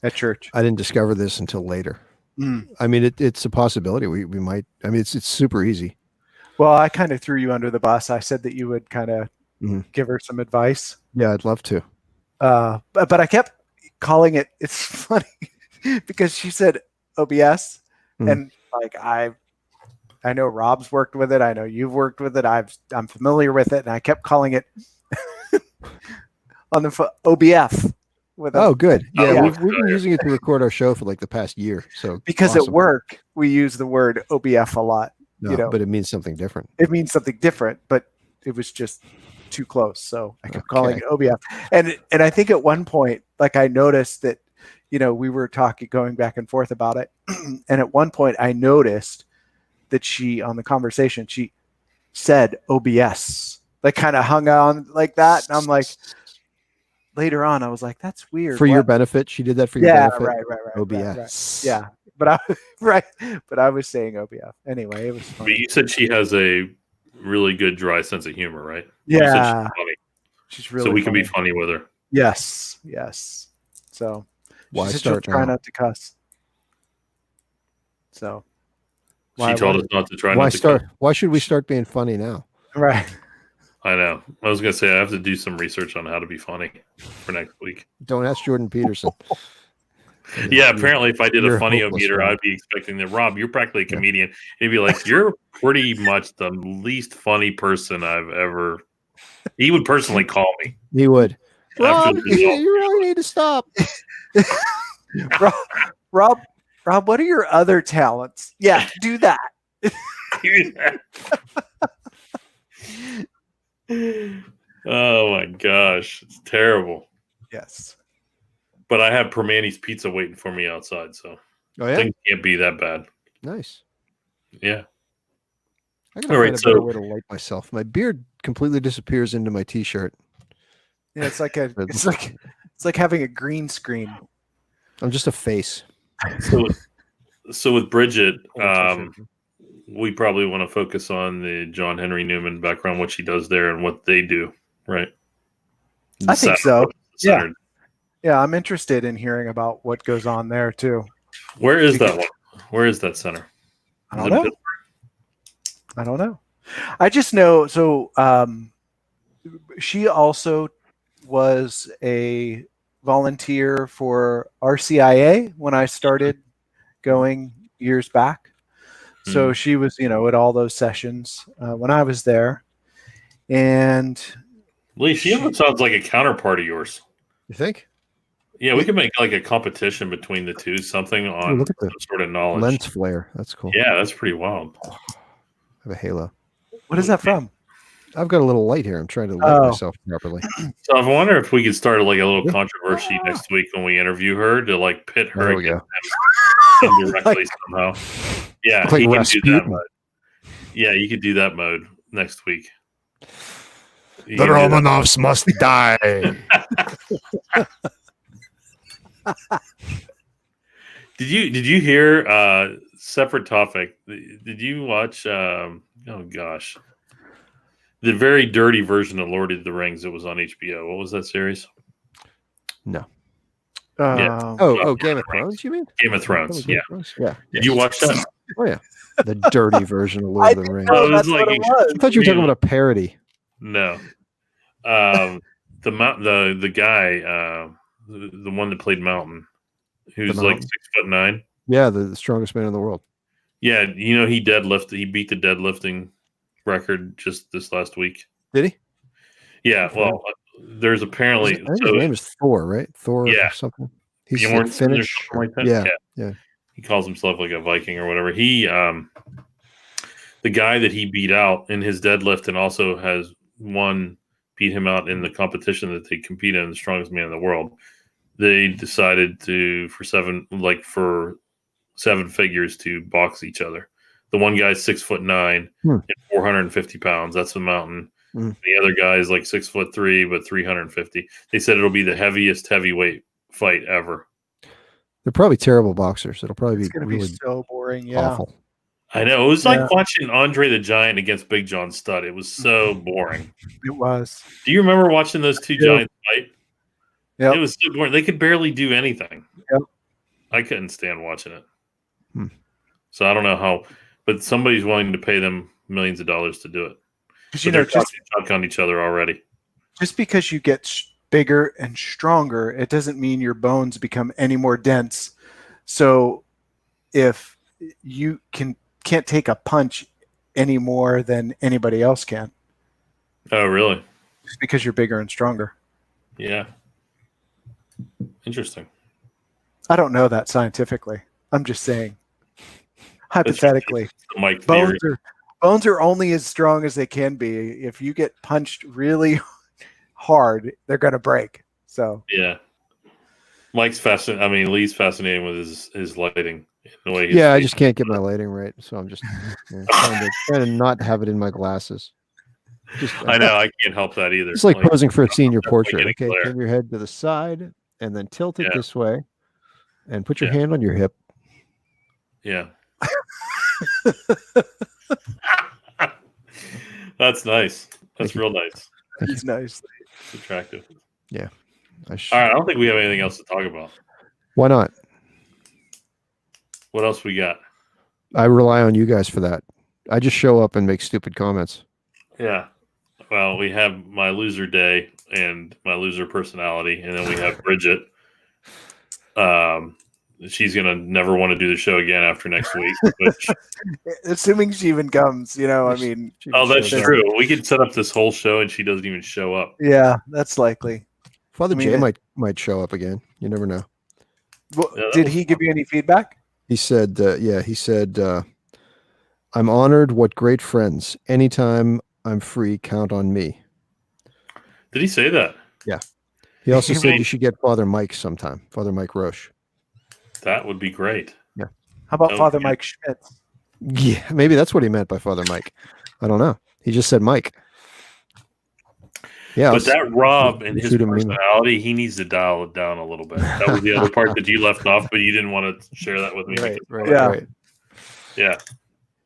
at church? I didn't discover this until later. I mean, it's a possibility. We might. I mean, it's super easy. Well, I kind of threw you under the bus. I said that you would kind of give her some advice. Yeah, I'd love to. But I kept calling it. It's funny because she said OBS, and like I know Rob's worked with it. I know you've worked with it. I'm familiar with it, and I kept calling it on the OBF. Good. Yeah, we've been using it to record our show for like the past year. So because at work we use the word OBF a lot. No, but it means something different. It means something different, but it was just too close, so I kept calling it OBF. And I think at one point, like, I noticed that we were going back and forth about it, and at one point I noticed that she, on the conversation, she said OBS, like kind of hung on like that, and I'm like, later on I was like, that's weird. For your benefit, she did that for your benefit. Right. OBS. Right. Yeah, but I was saying OBF anyway. It was funny. But you said she has a really good dry sense of humor, right? Yeah, she's really. So we can be funny with her. Yes. So why she said try not to cuss. So she told us not to try. Not to cuss. Why should we start being funny now? Right. I know. I was gonna say I have to do some research on how to be funny for next week. Don't ask Jordan Peterson. Yeah, apparently if I did a funny meter, I'd be expecting that. Rob, you're practically a comedian. He'd be like, you're pretty much the least funny person I've ever. He would personally call me. He would. Rob, you really need to stop. Rob, what are your other talents? Yeah, do that. Oh my gosh, it's terrible. Yes. But I have Permani's pizza waiting for me outside, so things can't be that bad. Nice. Yeah. I gotta find a better way to light myself. My beard completely disappears into my t-shirt. Yeah, it's like having a green screen. I'm just a face. So with Bridget, we probably want to focus on the John Henry Newman background, what she does there, and what they do, right? I think so. Yeah. Yeah, I'm interested in hearing about what goes on there too. Where is that one? Where is that center? I don't know. I don't know. I just know. So she also was a volunteer for RCIA when I started going years back. So she was, at all those sessions when I was there. And Lee, she almost sounds like a counterpart of yours. You think? Yeah, we could make like a competition between the two, something on look at some sort of knowledge. Lens flare. That's cool. Yeah, that's pretty wild. I have a halo. What is that from? I've got a little light here. I'm trying to light myself properly. So I wonder if we could start like a little controversy next week when we interview her to like pit her against him directly somehow. Yeah, like you can Rasputin. do that mode. Yeah, you could do that mode next week. The Romanovs must die. Did you hear separate topic? Did you watch oh gosh. The very dirty version of Lord of the Rings that was on HBO. What was that series? No. Yeah. Game of Thrones, you mean? Game of Thrones, yeah. Yeah. Did you watch that? Oh yeah. The dirty version of Lord of the Rings. Oh, that's what it was. I thought you were talking about a parody. No. The guy, the one that played Mountain, who's like 6'9". Yeah, the strongest man in the world. Yeah, he beat the deadlifting record just this last week. Did he? Yeah, well, there's apparently I think his name is Thor, right? Thor or something. He's like Finnish. Like that? Yeah. He calls himself like a Viking or whatever. He the guy that he beat out in his deadlift and also has beat him out in the competition that they compete in, the strongest man in the world. They decided for seven figures to box each other. The one guy's 6'9" and 450 pounds. That's the Mountain. The other guy is like 6'3" but 350. They said it'll be the heaviest heavyweight fight ever. They're probably terrible boxers. It'll probably be really so boring. Yeah. Awful. I know. It was like watching Andre the Giant against Big John Studd. It was so boring. It was. Do you remember watching those two giants fight? Yeah. It was so boring. They could barely do anything. Yep. I couldn't stand watching it. So I don't know how, but somebody's willing to pay them millions of dollars to do it. Because they're talking on each other already. Just because you get bigger and stronger, it doesn't mean your bones become any more dense. So if you can't take a punch any more than anybody else can. Oh, really? Just because you're bigger and stronger. Yeah. Interesting. I don't know that scientifically. I'm just saying. Hypothetically, bones are only as strong as they can be. If you get punched really hard, they're going to break. So yeah, Lee's fascinating with his lighting. The way I just can't get my lighting right, so I'm just trying to not have it in my glasses. I know I can't help that either. It's like posing for a senior portrait. Okay, turn your head to the side and then tilt it this way, and put your hand on your hip. Yeah. That's nice. That's real nice. He's nice. It's attractive. Yeah. All right. I don't think we have anything else to talk about. Why not? What else we got? I rely on you guys for that. I just show up and make stupid comments. Yeah. Well, we have my loser day and my loser personality, and then we have Bridget. She's gonna never want to do the show again after next week. Which, assuming she even comes, I mean. Oh, that's true. We could set up this whole show and she doesn't even show up. Yeah, that's likely. Father Jay might show up again. You never know. Well, did he give you any feedback? He said, I'm honored. What great friends. Anytime I'm free, count on me. Did he say that? Yeah. He also said you should get Father Mike sometime. Father Mike Roche. That would be great. Yeah. How about Father Mike Schmitz? Yeah, maybe that's what he meant by Father Mike. I don't know. He just said Mike. Yeah, but that Rob and his shoot him an email. personality, he needs to dial it down a little bit. That was the other part that you left off, but you didn't want to share that with me. Right. Yeah.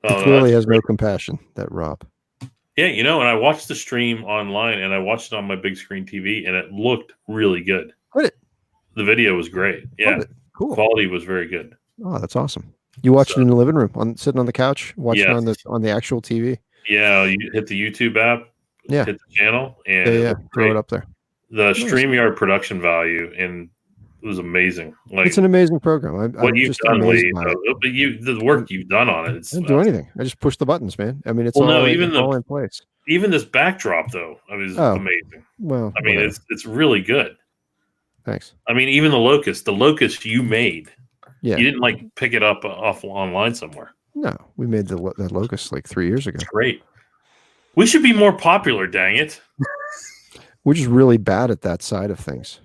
He clearly has no compassion, that Rob. Yeah, you know, and I watched the stream online, and I watched it on my big screen TV, and it looked really good. The video was great. Yeah, cool. Quality was very good. Oh, that's awesome. You watched it in the living room, sitting on the couch, watching on the actual TV. Yeah, you hit the YouTube app. Yeah, hit the channel and throw it up there. The StreamYard production value and it was amazing. Like, it's an amazing program. I'm you've just done, Lee, the work you've done on it. I didn't do anything. I just pushed the buttons, man. I mean, it's all in place. Even this backdrop, though, I mean, is amazing. Well, I mean, it's really good. Thanks. I mean, even the locust you made. Yeah, you didn't like pick it up off online somewhere. No, we made the locust like 3 years ago. It's great. We should be more popular. Dang it. We're just really bad at that side of things.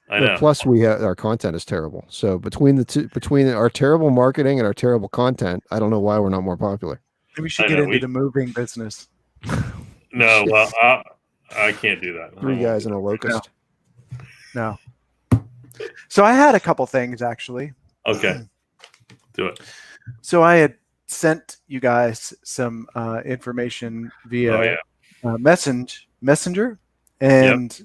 I know. Plus, our content is terrible. So between our terrible marketing and our terrible content, I don't know why we're not more popular. Maybe we should get into the moving business. No, well, I can't do that. 3 guys and a locust. No. So I had a couple things actually. Okay, do it. So I had sent you guys some information via Messenger and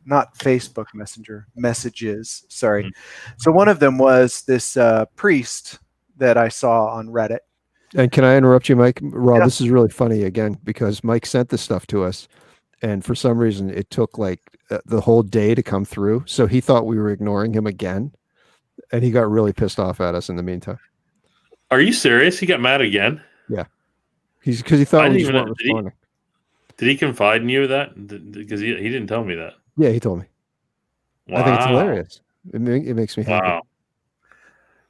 not Facebook Messenger, messages. Sorry. Mm-hmm. So one of them was this priest that I saw on Reddit. And can I interrupt you, Mike? Rob, this is really funny again, because Mike sent this stuff to us. And for some reason, it took like the whole day to come through. So he thought we were ignoring him again. And he got really pissed off at us in the meantime. Are you serious? He got mad again? Yeah. Because he thought we just weren't responding. Did he confide in you that? Because he didn't tell me that. Yeah, he told me. Wow. I think it's hilarious. It makes me happy. Wow.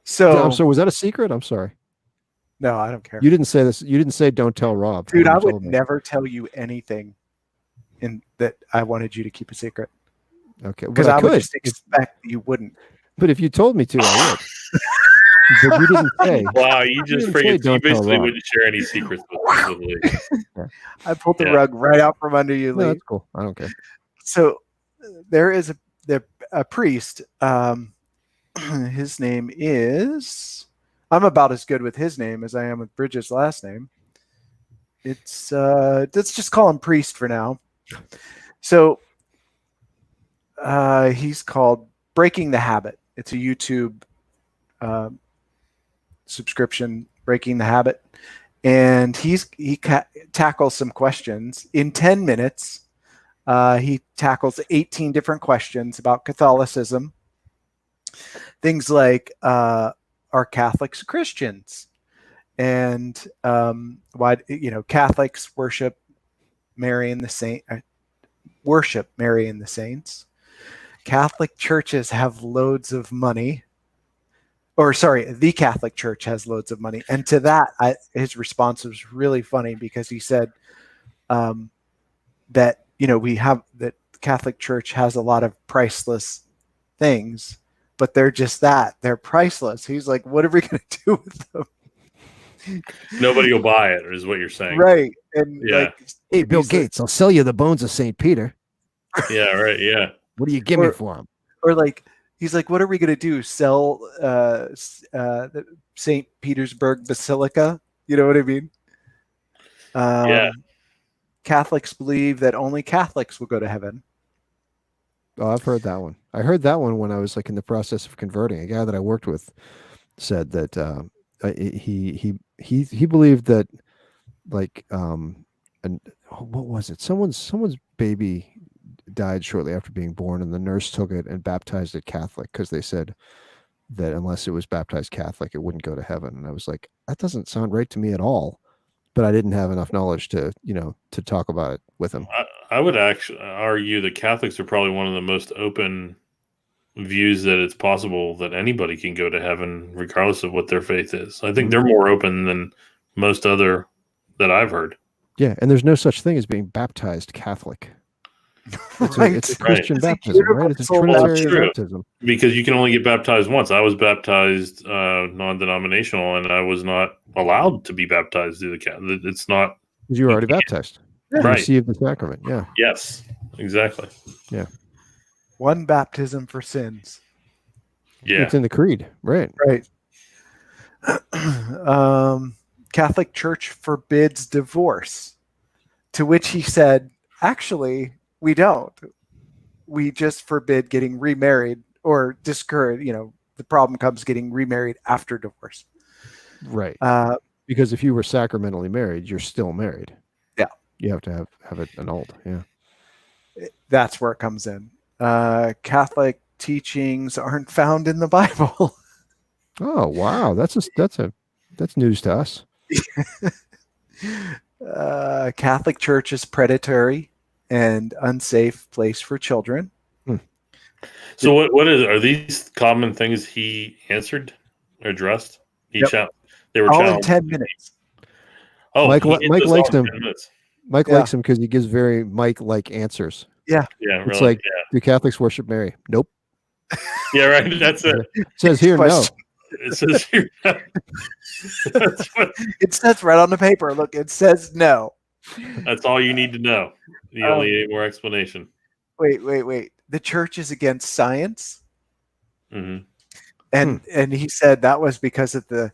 So was that a secret? I'm sorry. No, I don't care. You didn't say this. You didn't say don't tell Rob. Dude, I would never tell you anything that I wanted you to keep a secret. Okay. Because I would just expect you wouldn't. But if you told me to, I would. But you didn't say. Wow, you basically wouldn't share any secrets with Lee. I pulled the rug right out from under you, Lee. No, that's cool. I don't care. So there is a priest. His name is. I'm about as good with his name as I am with Bridget's last name. It's let's just call him Priest for now. So he's called Breaking the Habit. It's a YouTube subscription, Breaking the Habit, and he tackles some questions in 10 minutes. He tackles 18 different questions about Catholicism. Things like are Catholics Christians, and why Catholics worship Mary and the saints. Catholic churches have loads of money, the Catholic Church has loads of money. And to that, his response was really funny, because he said that the Catholic Church has a lot of priceless things, but they're just that. They're priceless. He's like, what are we going to do with them? Nobody will buy it, is what you're saying. Right. And hey, Bill Gates, I'll sell you the bones of St. Peter. Yeah, right. Yeah. What do you give me for them? Or he's like, what are we going to do? Sell the St. Petersburg Basilica? You know what I mean? Catholics believe that only Catholics will go to heaven. Oh, I've heard that one. I heard that one when I was in the process of converting. A guy that I worked with said that he believed that and what was it? Someone's baby died shortly after being born, and the nurse took it and baptized it Catholic, because they said that unless it was baptized Catholic, it wouldn't go to heaven. And I was like, that doesn't sound right to me at all. But I didn't have enough knowledge to talk about it with him. I would actually argue that Catholics are probably one of the most open views that it's possible that anybody can go to heaven regardless of what their faith is. I think they're more open than most other that I've heard. Yeah, and there's no such thing as being baptized Catholic. It's a Christian baptism, right? It's a Trinitarian baptism. Because you can only get baptized once. I was baptized non-denominational, and I was not allowed to be baptized through the Catholic. It's not. Because you were already baptized. You Right. received the sacrament. Yeah. Yes, exactly. Yeah. One baptism for sins. Yeah. It's in the creed. Right. Right. Catholic Church forbids divorce, to which he said, actually, we don't. We just forbid getting remarried or discourage, the problem comes getting remarried after divorce. Right. Because if you were sacramentally married, you're still married. Yeah. You have to have it annulled. Yeah. That's where it comes in. Catholic teachings aren't found in the Bible. Oh, wow. That's news to us. Catholic Church is predatory and unsafe place for children. So are these common things he answered or addressed? They were all in challenged. 10 minutes. Oh, Mike likes him. Mike Yeah. likes him because he gives very Mike-like answers. Yeah. Yeah, It's really. like, do Catholics worship Mary? Nope. Yeah, right. That's it. It says here, no. It says here. That's It says right on the paper. Look, it says no. That's all you need to know. You don't need any more explanation. Wait. The church is against science. Mm-hmm. And he said that was because of the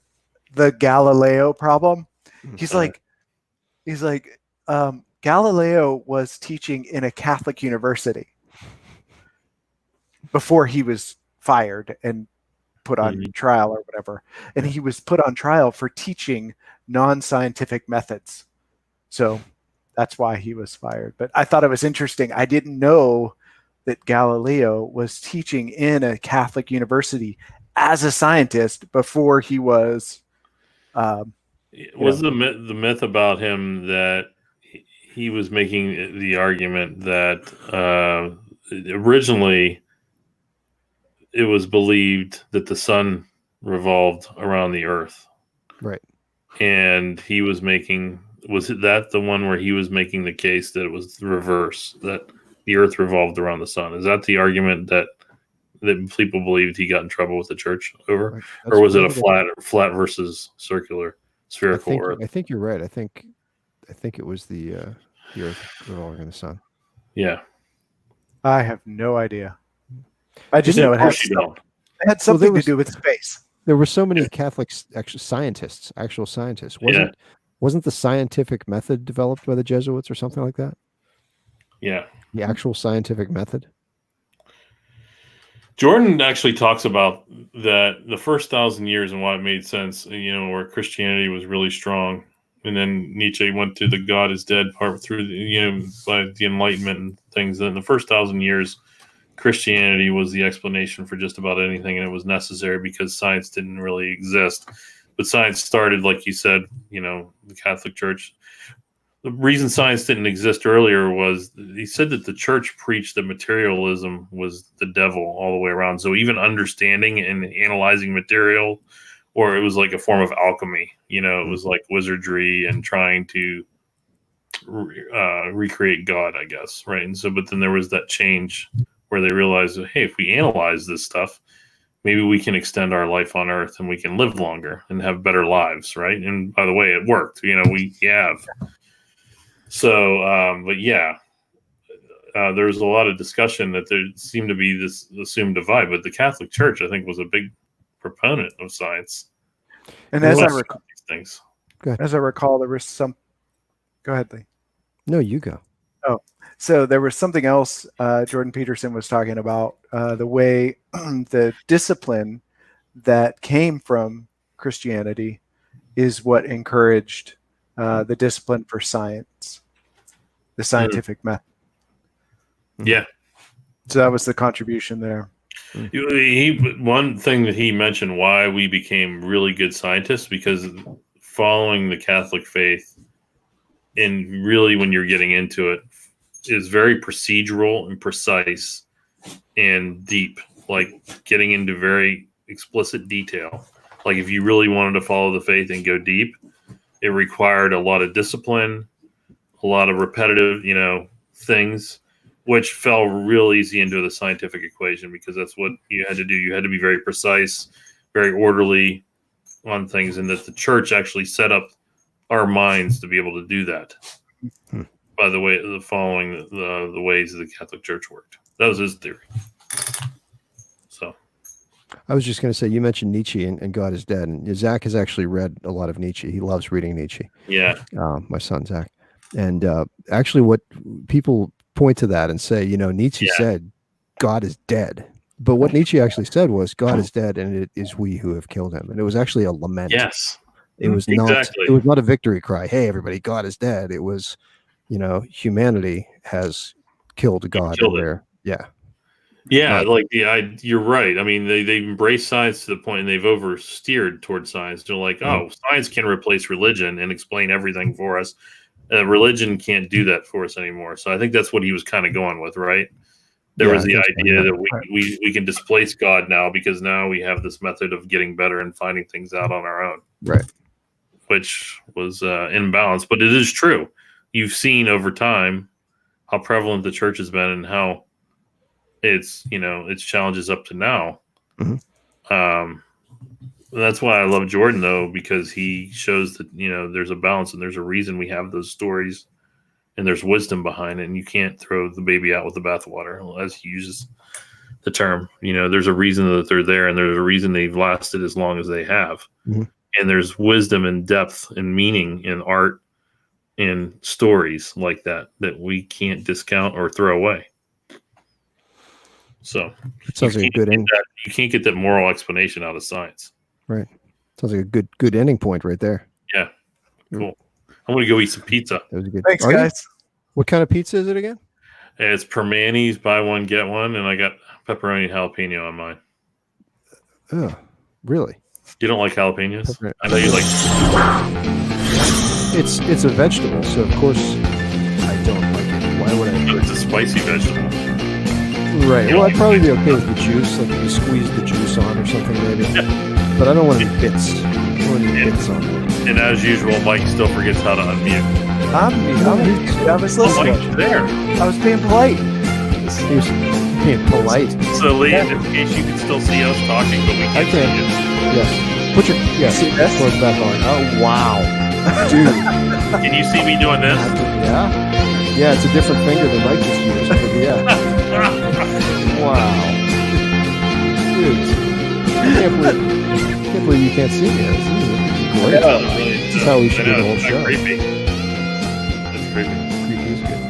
Galileo problem. He's like, Galileo was teaching in a Catholic university before he was fired and put on trial or whatever. And he was put on trial for teaching non-scientific methods. So that's why he was fired. But I thought it was interesting. I didn't know that Galileo was teaching in a Catholic university as a scientist before he was. Was the myth about him that he was making the argument that originally it was believed that the sun revolved around the earth, right? And he was that the one where he was making the case that it was the reverse, that the earth revolved around the sun? Is that the argument that people believed he got in trouble with the church over, or was it a flat versus circular, spherical earth? I think you're right. I think it was the earth revolving around the sun. Yeah. I have no idea. I just know it had something to do with space. There were so many Catholic actual scientists. Wasn't the scientific method developed by the Jesuits or something like that? Yeah. The actual scientific method. Jordan actually talks about that the first 1,000 years and why it made sense, where Christianity was really strong. And then Nietzsche went to the God is dead part through by the Enlightenment and things. Then the first 1,000 years, Christianity was the explanation for just about anything, and it was necessary because science didn't really exist. But science started, like you said, the Catholic Church. The reason science didn't exist earlier was he said that the church preached that materialism was the devil all the way around. So even understanding and analyzing material, or it was like a form of alchemy, it was like wizardry and trying to recreate God, I guess. Right. And so, but then there was that change where they realized that, hey, if we analyze this stuff, maybe we can extend our life on earth and we can live longer and have better lives. Right. And by the way, it worked. We have. So, but yeah, there's a lot of discussion that there seemed to be this assumed divide, but the Catholic Church, I think, was a big proponent of science. And as I recall, things. As I recall, there was some. Go ahead, Lee. No, you go. Oh, so there was something else Jordan Peterson was talking about, the way the discipline that came from Christianity is what encouraged the discipline for science, the scientific method. Yeah. So that was the contribution there. One thing that he mentioned why we became really good scientists, because following the Catholic faith, and really when you're getting into it, is very procedural and precise and deep, like getting into very explicit detail. Like if you really wanted to follow the faith and go deep, it required a lot of discipline, a lot of repetitive, things, which fell real easy into the scientific equation, because that's what you had to do. You had to be very precise, very orderly on things, and that the church actually set up our minds to be able to do that. Hmm. By the way, following the ways of the Catholic Church worked. That was his theory. So, I was just going to say, you mentioned Nietzsche and God is Dead, and Zach has actually read a lot of Nietzsche. He loves reading Nietzsche. yeah, my son Zach, and actually, what people point to that and say, Nietzsche said God is dead, but what Nietzsche actually said was God is dead, and it is we who have killed him, and it was actually a lament. Yes, it was exactly. It was not a victory cry. Hey, everybody, God is dead. It was, humanity has killed God, and you're right. I mean, they embrace science to the point, and they've oversteered towards science. They're like, science can replace religion and explain everything for us. Religion can't do that for us anymore. So I think that's what he was kind of going with, right? There was the idea that we can displace God now because now we have this method of getting better and finding things out on our own. Right. Which was imbalanced, but it is true. You've seen over time how prevalent the church has been and how its challenges up to now. Mm-hmm. That's why I love Jordan, though, because he shows that there's a balance and there's a reason we have those stories, and there's wisdom behind it, and you can't throw the baby out with the bathwater, as he uses the term. There's a reason that they're there, and there's a reason they've lasted as long as they have. Mm-hmm. And there's wisdom and depth and meaning in art and stories like that we can't discount or throw away. So it sounds like a good ending. You can't get that moral explanation out of science. Right. Sounds like a good ending point right there. Yeah. Cool. I'm going to go eat some pizza. That was a good. Thanks, guys. What kind of pizza is it again? It's Permani's, buy one, get one. And I got pepperoni and jalapeno on mine. Oh, really? You don't like jalapenos? I know you like. It's a vegetable, so of course I don't like it. Why would I? It's a spicy vegetable. Right. Well, I'd probably be okay with the juice, like if you squeeze the juice on or something, maybe. But I don't want any bits. I don't want any bits on it. And as usual, Mike still forgets how to unmute. I was listening. Mike's there. I was being polite. He was being polite. So, Lee, in case you can still see us talking, but we can't see you. Yes. Put your clothes back on. Oh, wow. Dude. Can you see me doing this? Yeah. Yeah, it's a different finger than Mike just used. But yeah. Wow. Dude. I can't believe you can't see me. This is great. This is how we should do the whole show. Creepy. It's creepy. Creepy is good.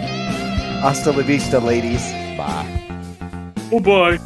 Hasta la vista, ladies. Bye. Oh, bye.